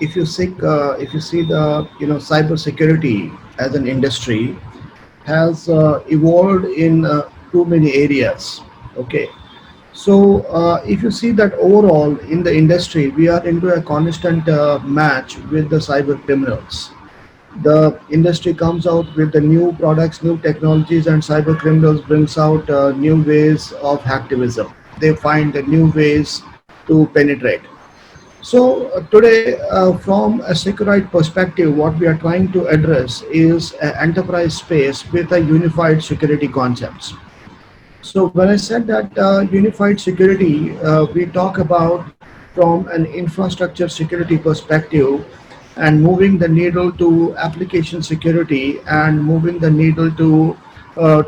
if you see the cyber security as an industry has evolved in too many areas. Okay, so if you see that overall in the industry, we are into a constant match with the cyber criminals. The industry comes out with the new products, new technologies, and cyber criminals brings out new ways of hacktivism. They find new ways to penetrate. So today, from a Seqrite perspective, what we are trying to address is an enterprise space with a unified security concepts. So when I said that unified security, we talk about from an infrastructure security perspective and moving the needle to application security and moving the needle to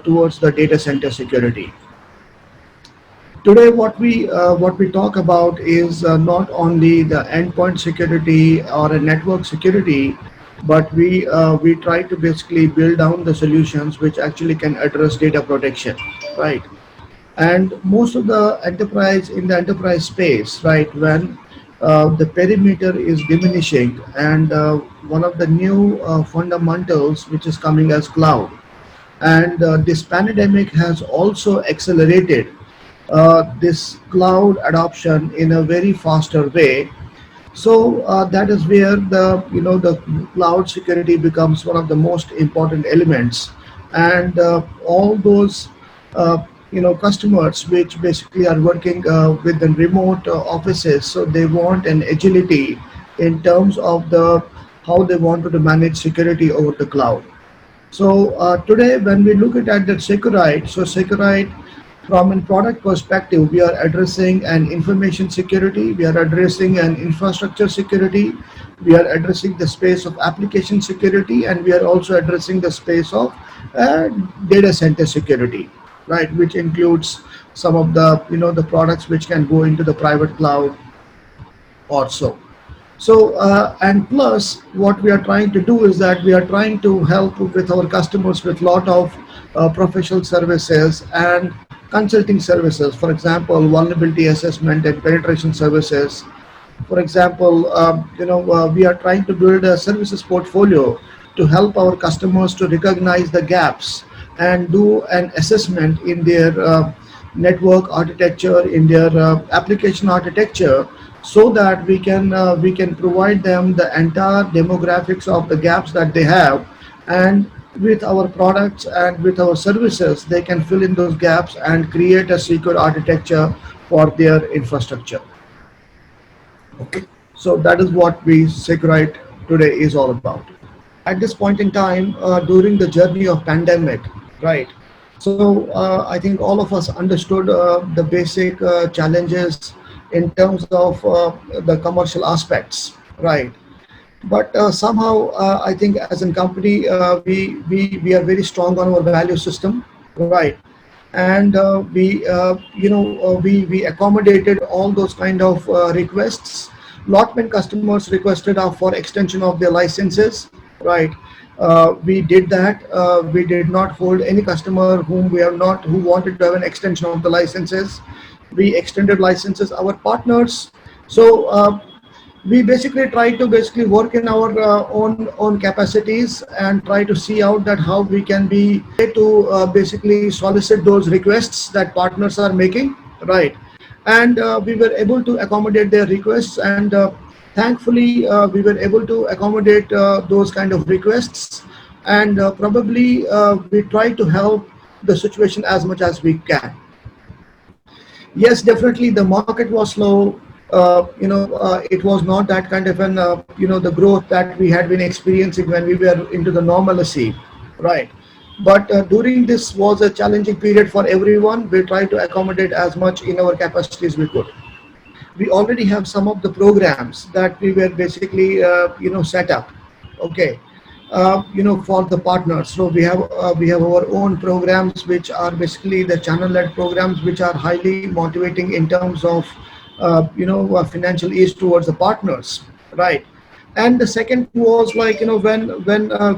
towards the data center security. Today, what we talk about is not only the endpoint security or a network security, but we try to basically build down the solutions which actually can address data protection, right? And most of the enterprise in the enterprise space, right, when the perimeter is diminishing, and one of the new fundamentals which is coming as cloud, and this pandemic has also accelerated this cloud adoption in a very faster way. So that is where the cloud security becomes one of the most important elements, and all those customers which basically are working with the remote offices, so they want an agility in terms of the how they wanted to manage security over the cloud. So today, when we look at the Seqrite, so Seqrite, from a product perspective, we are addressing an information security, we are addressing an infrastructure security, we are addressing the space of application security, and we are also addressing the space of uh, data center security, right? Which includes some of the the products which can go into the private cloud also. So, and plus, what we are trying to do is that we are trying to help with our customers with lot of professional services and consulting services. For example, vulnerability assessment and penetration services. For example, we are trying to build a services portfolio to help our customers to recognize the gaps and do an assessment in their network architecture, in their application architecture, so that we can provide them the entire demographics of the gaps that they have, and with our products and with our services, they can fill in those gaps and create a secure architecture for their infrastructure. Okay, so that is what we Seqrite today is all about. At this point in time, during the journey of pandemic, right? So I think all of us understood the basic challenges in terms of the commercial aspects, right? But somehow I think as a company, we are very strong on our value system, right? And we accommodated all those kind of requests. Lot when customers requested for extension of their licenses, right? We did that. We did not hold any customer who wanted to have an extension of the licenses. We extended licenses our partners. So we basically try to basically work in our own capacities and try to see out that how we can be to basically solicit those requests that partners are making, right? And we were able to accommodate their requests, and thankfully we were able to accommodate those kind of requests, and probably we try to help the situation as much as we can. Yes, definitely the market was slow. It was not that kind of an the growth that we had been experiencing when we were into the normalcy, right? But during this was a challenging period for everyone. We tried to accommodate as much in our capacities we could. We already have some of the programs that we were basically set up. Okay, for the partners. So we have our own programs which are basically the channel-led programs, which are highly motivating in terms of financial ease towards the partners, right? And the second was like when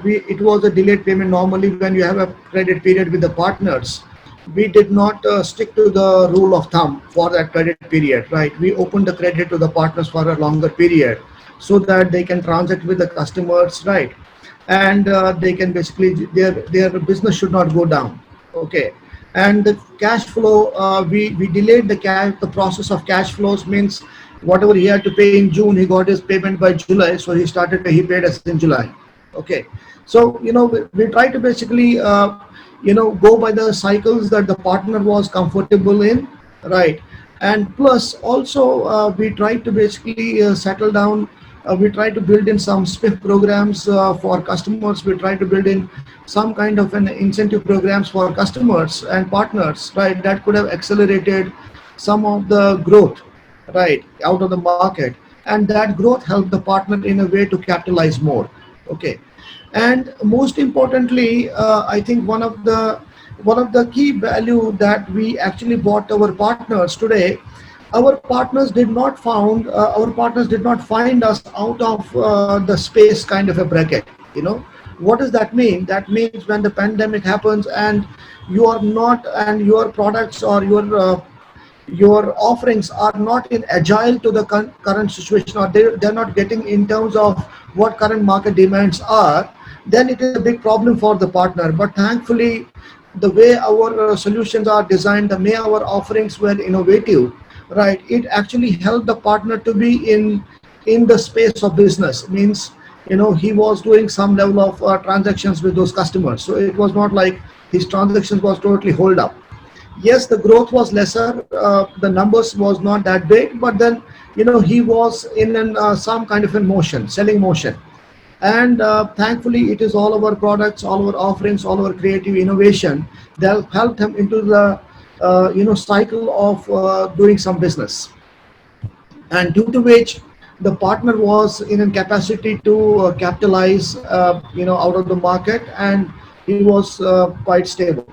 we it was a delayed payment. Normally, when you have a credit period with the partners, we did not stick to the rule of thumb for that credit period, right? We opened the credit to the partners for a longer period, so that they can transact with the customers, right? And they can basically, their business should not go down. Okay. And the cash flow, we delayed the process of cash flows, means whatever he had to pay in June, he got his payment by July, so he paid us in July. Okay. So we try to basically go by the cycles that the partner was comfortable in, right? And plus also we try to basically settle down, we try to build in some SPIF programs for customers. We try to build in some kind of an incentive programs for customers and partners, right? That could have accelerated some of the growth, right, out of the market. And that growth helped the partner in a way to capitalize more. Okay. And most importantly, I think one of the key value that we actually bought our partners today, our partners did not find us out of the space kind of a bracket. What does that mean? That means when the pandemic happens and you are not, and your products or your offerings are not in agile to the current situation, or they're not getting in terms of what current market demands are, then it is a big problem for the partner. But thankfully, the way our solutions are designed, the way our offerings were innovative, right, it actually helped the partner to be in the space of business. Means, he was doing some level of transactions with those customers, so it was not like his transactions was totally hold up. Yes, the growth was lesser, the numbers was not that big, but then he was in some kind of a motion, selling motion. And thankfully, it is all of our products, all our offerings, all our creative innovation that helped him into the cycle of doing some business, and due to which the partner was in a capacity to capitalize out of the market, and he was quite stable.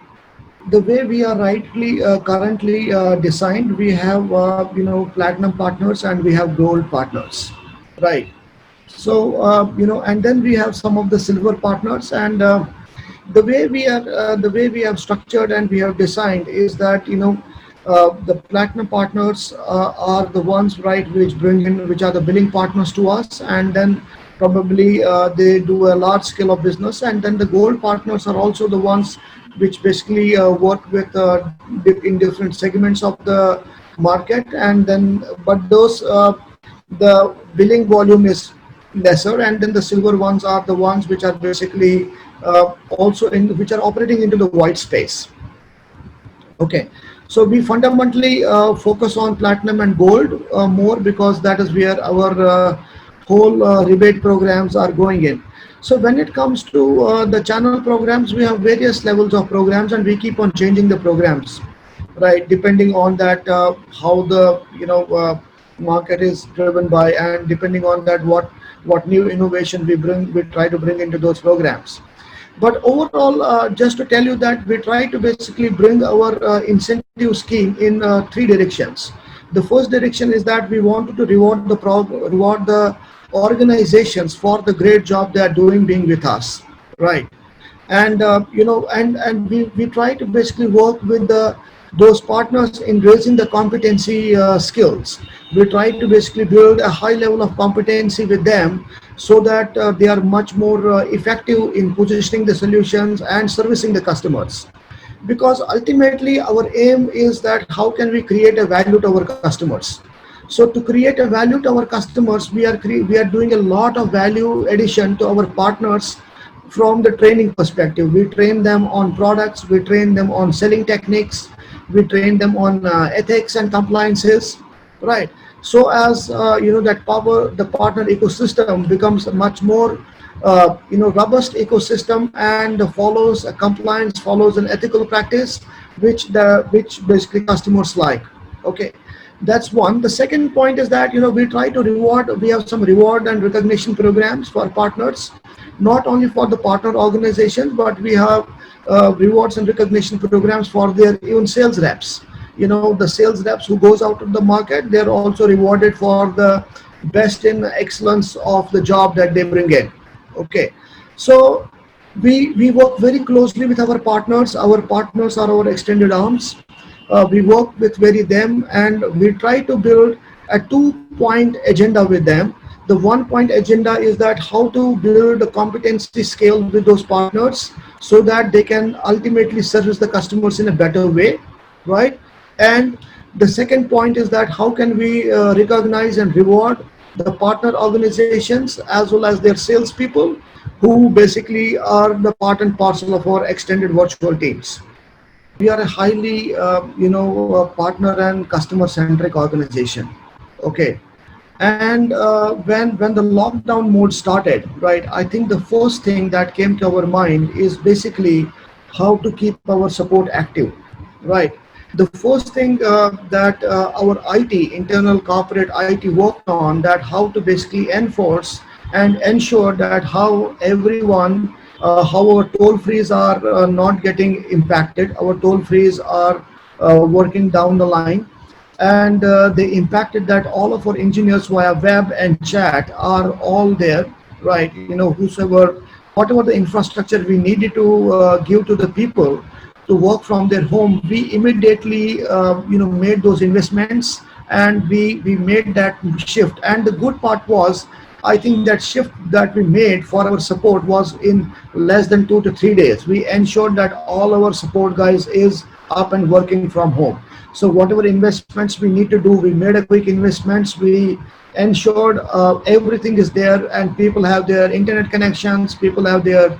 The way we are rightly currently designed, we have platinum partners and we have gold partners, right? So and then we have some of the silver partners. And the way we have structured and we have designed is that the platinum partners are the ones, right, which are the billing partners to us, and then probably they do a large scale of business. And then the gold partners are also the ones which basically work with in different segments of the market. And then but those the billing volume is lesser. And then the silver ones are the ones which are basically also which are operating into the white space. Okay. So we fundamentally focus on platinum and gold more, because that is where our whole rebate programs are going in. So when it comes to the channel programs, we have various levels of programs, and we keep on changing the programs, right, depending on that how the market is driven by, and depending on that what new innovation we try to bring into those programs. But overall, just to tell you that we try to basically bring our incentive scheme in three directions. The first direction is that we wanted to reward the organizations for the great job they are doing being with us, right? And we try to basically work with those partners in raising the competency skills. We try to basically build a high level of competency with them, so that they are much more effective in positioning the solutions and servicing the customers. Because ultimately our aim is that how can we create a value to our customers. So to create a value to our customers, we are doing a lot of value addition to our partners. From the training perspective, we train them on products, we train them on selling techniques, we train them on ethics and compliances, right? So as that the partner ecosystem becomes a much more robust ecosystem, and follows a compliance, follows an ethical practice, which basically customers like. Okay. That's one. The second point is that we try to reward. We have some reward and recognition programs for partners, not only for the partner organizations, but we have rewards and recognition programs for their even sales reps. The sales reps who goes out to the market, they're also rewarded for the best in excellence of the job that they bring in. Okay. So we work very closely with our partners. Our partners are our extended arms. We work with them, and we try to build a 2-point agenda with them. The one point agenda is that how to build a competency scale with those partners so that they can ultimately service the customers in a better way, right? And the second point is that how can we recognize and reward the partner organizations as well as their salespeople who basically are the part and parcel of our extended virtual teams. We are a highly partner and customer centric organization. Okay. And when the lockdown mode started, right, I think the first thing that came to our mind is basically how to keep our support active, right? The first thing that our IT, internal corporate IT, worked on, that how to basically enforce and ensure that how everyone, how our toll frees are not getting impacted, our toll frees are working down the line, and they impacted that all of our engineers via web and chat are all there, right? Whosoever, whatever the infrastructure we needed to give to the people to work from their home, we immediately made those investments, and we made that shift. And the good part was, I think that shift that we made for our support was in less than 2 to 3 days. We ensured that all our support guys is up and working from home. So whatever investments we need to do, we made a quick investments. We ensured everything is there, and people have their internet connections. People have their,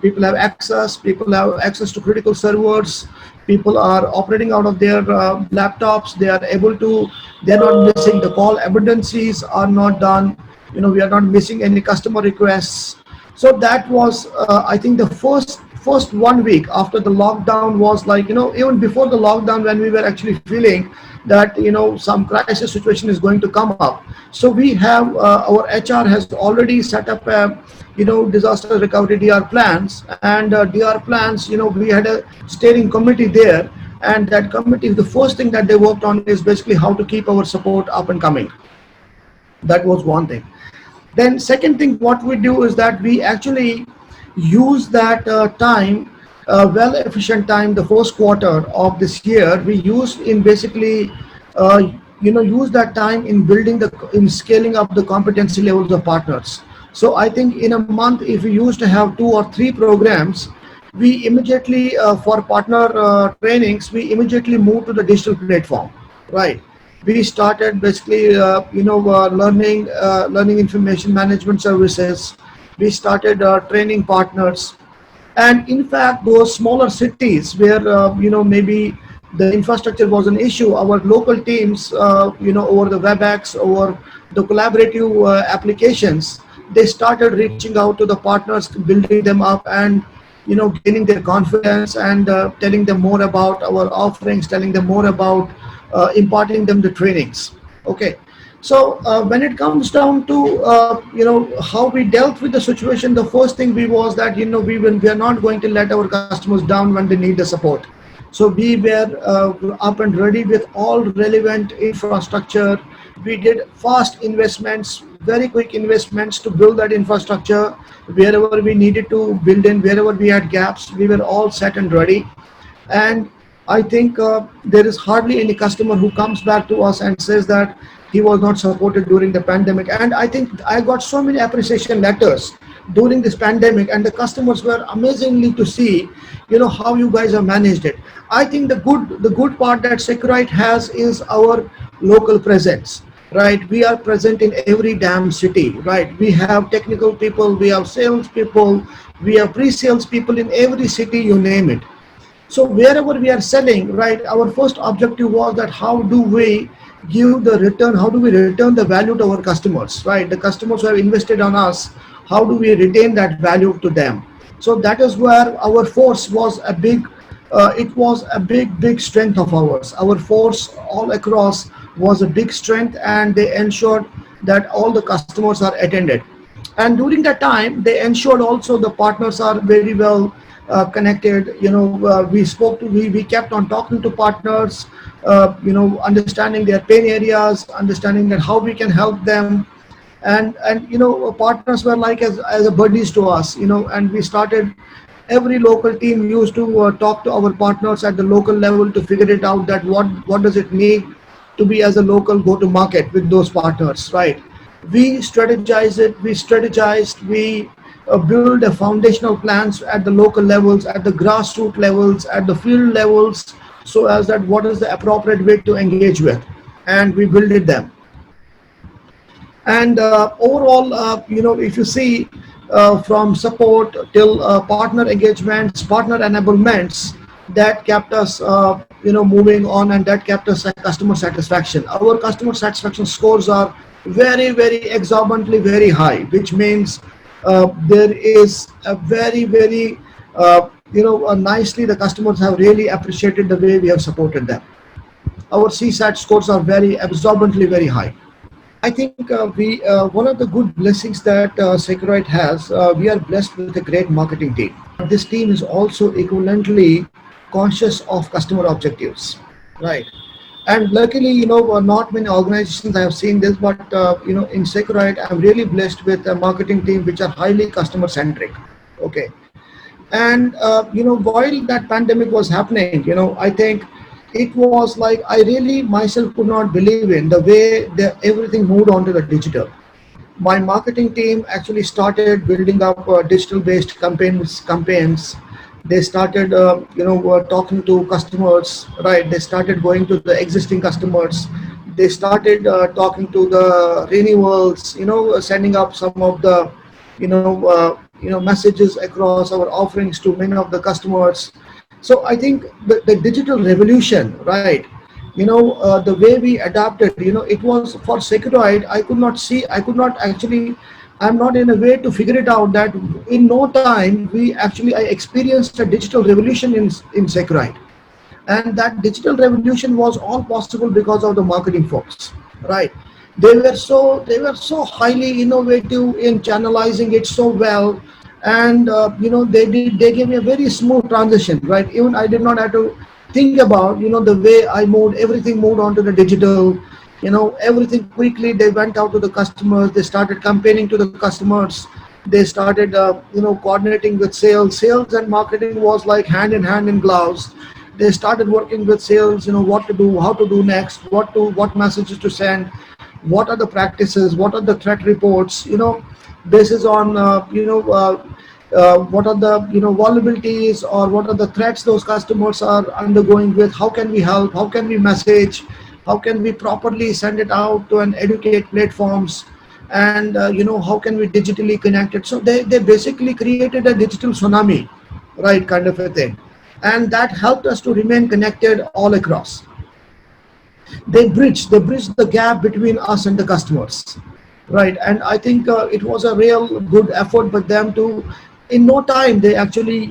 people have access. People have access to critical servers. People are operating out of their laptops. They are able to. They are not missing the call evidences are not done. We are not missing any customer requests. So that was, I think, the first 1 week after the lockdown was like, even before the lockdown, when we were actually feeling that some crisis situation is going to come up. So we have our HR has already set up a disaster recovery DR plans, and DR plans, we had a steering committee there, and that committee, the first thing that they worked on is basically how to keep our support up and coming. That was one thing. Then second thing, what we do is that we actually use that time, well efficient time, the first quarter of this year, we used in basically, use that time in in scaling up the competency levels of partners. So I think in a month, if we used to have 2 or 3 programs, we immediately, for partner trainings, we immediately moved to the digital platform, right? We started basically, learning information management services. We started training partners, and in fact, those smaller cities where maybe the infrastructure was an issue, our local teams, over the WebEx, over the collaborative applications, they started reaching out to the partners, building them up, and gaining their confidence, and telling them more about our offerings, telling them more about imparting them the trainings. Okay. So when it comes down to how we dealt with the situation, the first thing we was that we are not going to let our customers down when they need the support. So we were up and ready with all relevant infrastructure. We did fast investments, very quick investments to build that infrastructure. Wherever we needed to build in, wherever we had gaps, we were all set and ready. And I think there is hardly any customer who comes back to us and says that he was not supported during the pandemic. And I think I got so many appreciation letters during this pandemic, and the customers were amazingly to see, how you guys have managed it. I think the good part that Seqrite has is our local presence, right? We are present in every damn city, right? We have technical people, we have sales people, we have pre-sales people in every city, you name it. So wherever we are selling, right, our first objective was that how do we give the return, how do we return the value to our customers, right? The customers who have invested on us, how do we retain that value to them? So that is where our force was a big, it was a big strength of ours. Our force all across was a big strength, and they ensured that all the customers are attended. And during that time, they ensured also the partners are very well connected. We kept on talking to partners, understanding their pain areas, understanding that how we can help them. And partners were like as a buddies to us, and we started, every local team used to talk to our partners at the local level to figure it out, that what does it need to be as a local go to market with those partners, right? We strategize it, we strategized, we build a foundational plans at the local levels, at the grassroots levels, at the field levels, so as that what is the appropriate way to engage with, and we build it them. And overall, if you see from support till partner engagements, partner enablements, that kept us moving on, and that kept us at customer satisfaction. Our customer satisfaction scores are very exorbitantly very high, which means there is a very nicely the customers have really appreciated the way we have supported them. Our CSAT scores are very absorbently very high. I think we one of the good blessings that Seqrite has, we are blessed with a great marketing team. But this team is also equivalently conscious of customer objectives, right? And luckily, not many organizations I have seen this, but in Seqrite, I'm really blessed with a marketing team which are highly customer centric. Okay, and while that pandemic was happening, I think it was like I really myself could not believe in the way everything moved on to the digital. My marketing team actually started building up digital based campaigns. They started talking to customers, right? They started going to the existing customers. They started talking to the renewals, sending up some of the messages across our offerings to many of the customers. So I think the digital revolution, right? The way we adapted, it was for Securoid. I could not actually, I'm not in a way to figure it out that in no time I experienced a digital revolution in Securoid. And that digital revolution was all possible because of the marketing folks, right? They were so highly innovative in channelizing it so well. And they gave me a very smooth transition, right? Even I did not have to think about the way I moved, everything moved onto the digital. Everything quickly, they went out to the customers, they started campaigning to the customers. They started coordinating with sales and marketing was like hand in hand in gloves. They started working with sales, what to do, how to do next, what messages to send, what are the practices, what are the threat reports, basis on what are the vulnerabilities, or what are the threats those customers are undergoing with, how can we help, how can we message, how can we properly send it out to and educate platforms, and how can we digitally connect it. So they basically created a digital tsunami, right, kind of a thing. And that helped us to remain connected all across. They bridged the gap between us and the customers, right? And I think it was a real good effort by them to, in no time, they actually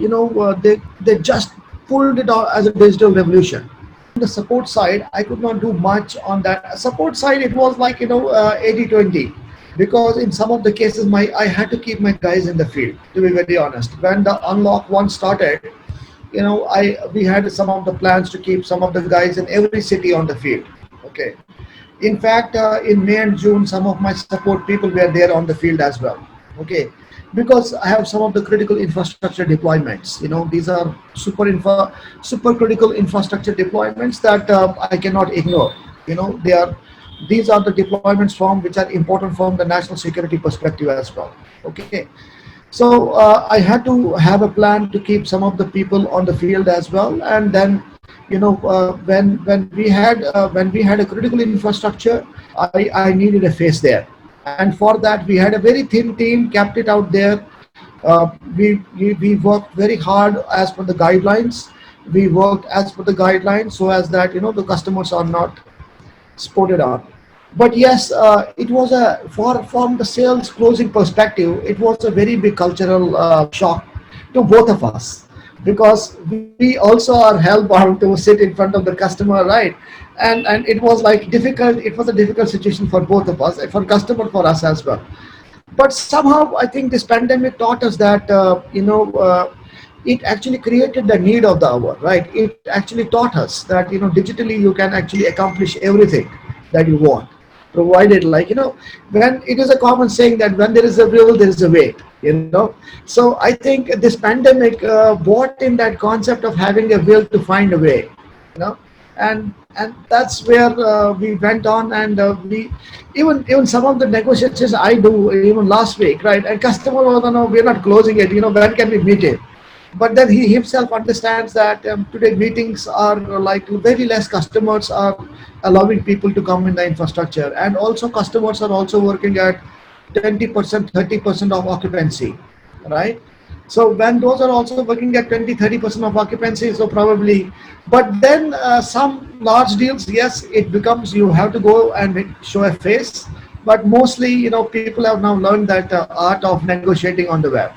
they just pulled it out as a digital revolution. The support side, I could not do much on that support side. It was like 80/20, because in some of the cases my I had to keep my guys in the field, to be very honest. When the unlock one started, I we had some of the plans to keep some of the guys in every city on the field. Okay. In fact, in May and June, some of my support people were there on the field as well. Okay, because I have some of the critical infrastructure deployments. These are super critical infrastructure deployments that I cannot ignore. They are these are the deployments from which are important from the national security perspective as well. Okay, so I had to have a plan to keep some of the people on the field as well. And then when we had a critical infrastructure, I needed a face there. And for that we had a very thin team, kept it out there. We worked very hard as per the guidelines. We worked as per the guidelines so as that the customers are not spotted on. But yes, it was a for from the sales closing perspective, it was a very big cultural shock to both of us, because we also are hellbound to sit in front of the customer, right? And it was like difficult. It was a difficult situation for both of us, for customer, for us as well. But somehow I think this pandemic taught us that it actually created the need of the hour, right? It actually taught us that digitally you can actually accomplish everything that you want, provided, like, when it is a common saying that when there is a will there is a way. So I think this pandemic brought in that concept of having a will to find a way. you know and that's where we went on, and we even some of the negotiations I do even last week, right? And customer was, no, we're not closing it. When can we meet it? But then he himself understands that today meetings are like very less customers are allowing people to come in the infrastructure, and also customers are also working at 20%, 30% of occupancy, right? So when those are also working at 20, 30% of occupancy, so probably, but then some large deals, yes, it becomes you have to go and show a face. But mostly, people have now learned that art of negotiating on the web.